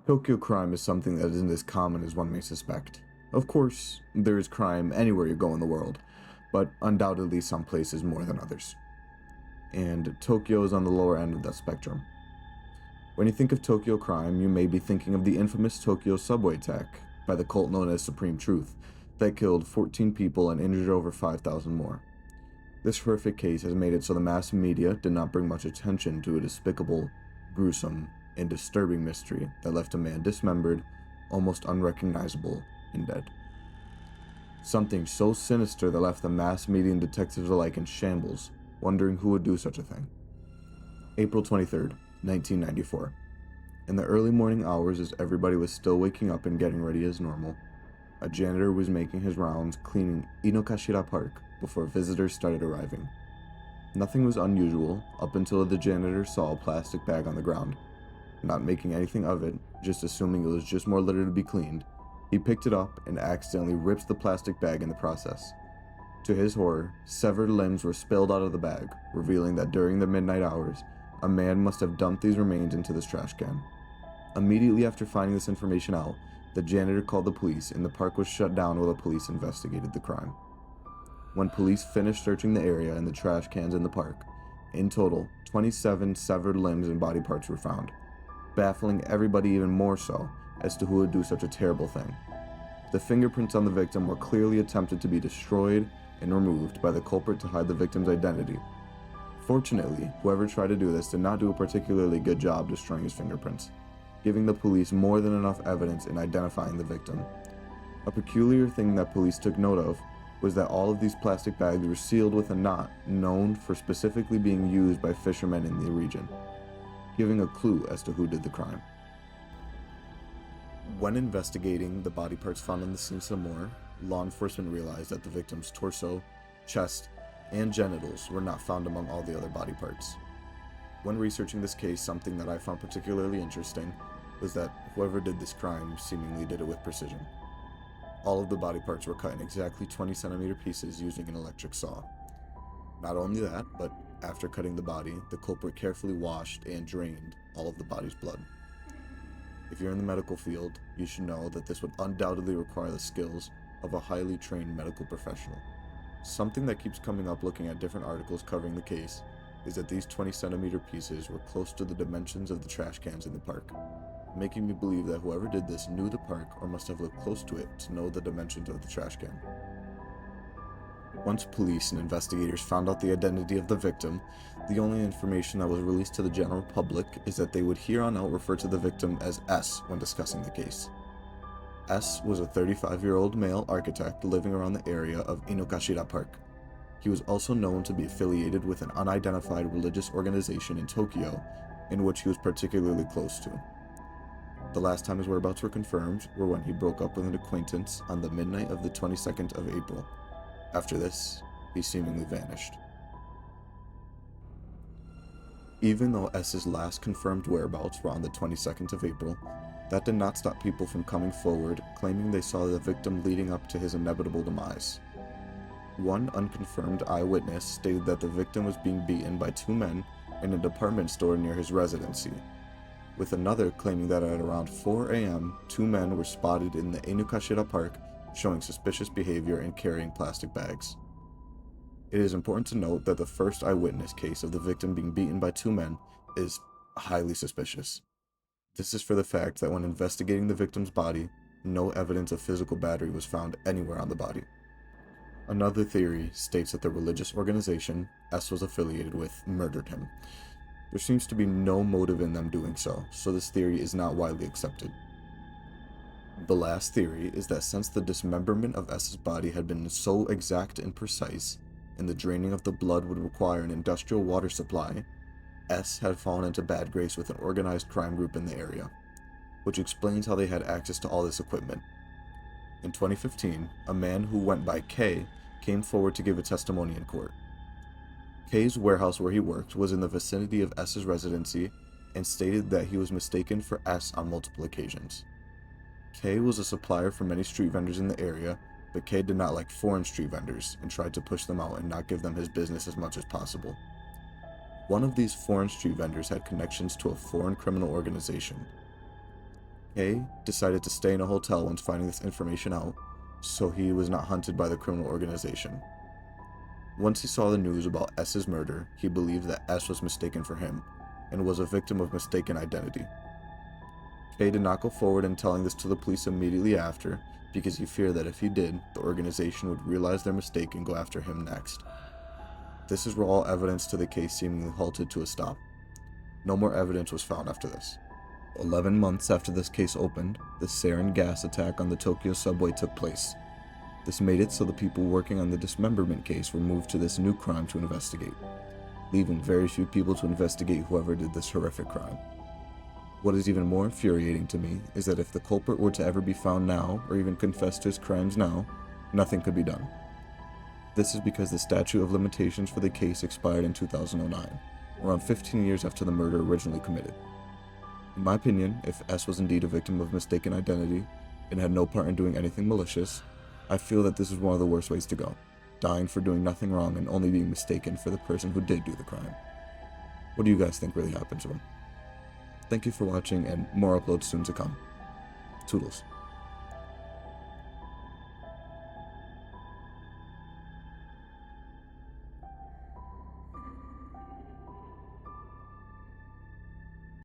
Tokyo crime is something that isn't as common as one may suspect. Of course, there is crime anywhere you go in the world, but undoubtedly some places more than others. And Tokyo is on the lower end of that spectrum. When you think of Tokyo crime, you may be thinking of the infamous Tokyo subway attack by the cult known as Supreme Truth that killed 14 people and injured over 5,000 more. This horrific case has made it so the mass media did not bring much attention to a despicable, gruesome, and disturbing mystery that left a man dismembered, almost unrecognizable, and dead. Something so sinister that left the mass media and detectives alike in shambles, wondering who would do such a thing. April 23rd, 1994. In the early morning hours, as everybody was still waking up and getting ready as normal, a janitor was making his rounds cleaning Inokashira Park before visitors started arriving. Nothing was unusual up until the janitor saw a plastic bag on the ground. Not making anything of it, just assuming it was just more litter to be cleaned, he picked it up and accidentally ripped the plastic bag in the process. To his horror, severed limbs were spilled out of the bag, revealing that during the midnight hours, a man must have dumped these remains into this trash can. Immediately after finding this information out, the janitor called the police and the park was shut down while the police investigated the crime. When police finished searching the area and the trash cans in the park, in total, 27 severed limbs and body parts were found, baffling everybody even more so as to who would do such a terrible thing. The fingerprints on the victim were clearly attempted to be destroyed and removed by the culprit to hide the victim's identity. Fortunately, whoever tried to do this did not do a particularly good job destroying his fingerprints, giving the police more than enough evidence in identifying the victim. A peculiar thing that police took note of was that all of these plastic bags were sealed with a knot known for specifically being used by fishermen in the region, giving a clue as to who did the crime. When investigating the body parts found on the scene some more, law enforcement realized that the victim's torso, chest, and genitals were not found among all the other body parts. When researching this case, something that I found particularly interesting was that whoever did this crime seemingly did it with precision. All of the body parts were cut in exactly 20-centimeter pieces using an electric saw. Not only that, but after cutting the body, the culprit carefully washed and drained all of the body's blood. If you're in the medical field, you should know that this would undoubtedly require the skills of a highly trained medical professional. Something that keeps coming up looking at different articles covering the case is that these 20-centimeter pieces were close to the dimensions of the trash cans in the park, making me believe that whoever did this knew the park or must have looked close to it to know the dimensions of the trash can. Once police and investigators found out the identity of the victim, the only information that was released to the general public is that they would here on out refer to the victim as S when discussing the case. S was a 35-year-old male architect living around the area of Inokashira Park. He was also known to be affiliated with an unidentified religious organization in Tokyo, in which he was particularly close to. The last time his whereabouts were confirmed were when he broke up with an acquaintance on the midnight of the 22nd of April. After this, he seemingly vanished. Even though S's last confirmed whereabouts were on the 22nd of April, that did not stop people from coming forward claiming they saw the victim leading up to his inevitable demise. One unconfirmed eyewitness stated that the victim was being beaten by two men in a department store near his residency, with another claiming that at around 4 a.m., two men were spotted in the Inukashira Park showing suspicious behavior and carrying plastic bags. It is important to note that the first eyewitness case of the victim being beaten by two men is highly suspicious. This is for the fact that when investigating the victim's body, no evidence of physical battery was found anywhere on the body. Another theory states that the religious organization S was affiliated with murdered him. There seems to be no motive in them doing so this theory is not widely accepted. The last theory is that since the dismemberment of S's body had been so exact and precise, and the draining of the blood would require an industrial water supply, S had fallen into bad grace with an organized crime group in the area, which explains how they had access to all this equipment. In 2015, a man who went by K came forward to give a testimony in court. K's warehouse where he worked was in the vicinity of S's residency and stated that he was mistaken for S on multiple occasions. K was a supplier for many street vendors in the area, but K did not like foreign street vendors and tried to push them out and not give them his business as much as possible. One of these foreign street vendors had connections to a foreign criminal organization. Kay decided to stay in a hotel once finding this information out, so he was not hunted by the criminal organization. Once he saw the news about S's murder, he believed that S was mistaken for him, and was a victim of mistaken identity. Kay did not go forward in telling this to the police immediately after, because he feared that if he did, the organization would realize their mistake and go after him next. This is where all evidence to the case seemingly halted to a stop. No more evidence was found after this. 11 months after this case opened, the sarin gas attack on the Tokyo subway took place. This made it so the people working on the dismemberment case were moved to this new crime to investigate, leaving very few people to investigate whoever did this horrific crime. What is even more infuriating to me is that if the culprit were to ever be found now, or even confess to his crimes now, nothing could be done. This is because the statute of limitations for the case expired in 2009, around 15 years after the murder originally committed. In my opinion, if S was indeed a victim of mistaken identity, and had no part in doing anything malicious, I feel that this is one of the worst ways to go, dying for doing nothing wrong and only being mistaken for the person who did do the crime. What do you guys think really happened to him? Thank you for watching, and more uploads soon to come. Toodles.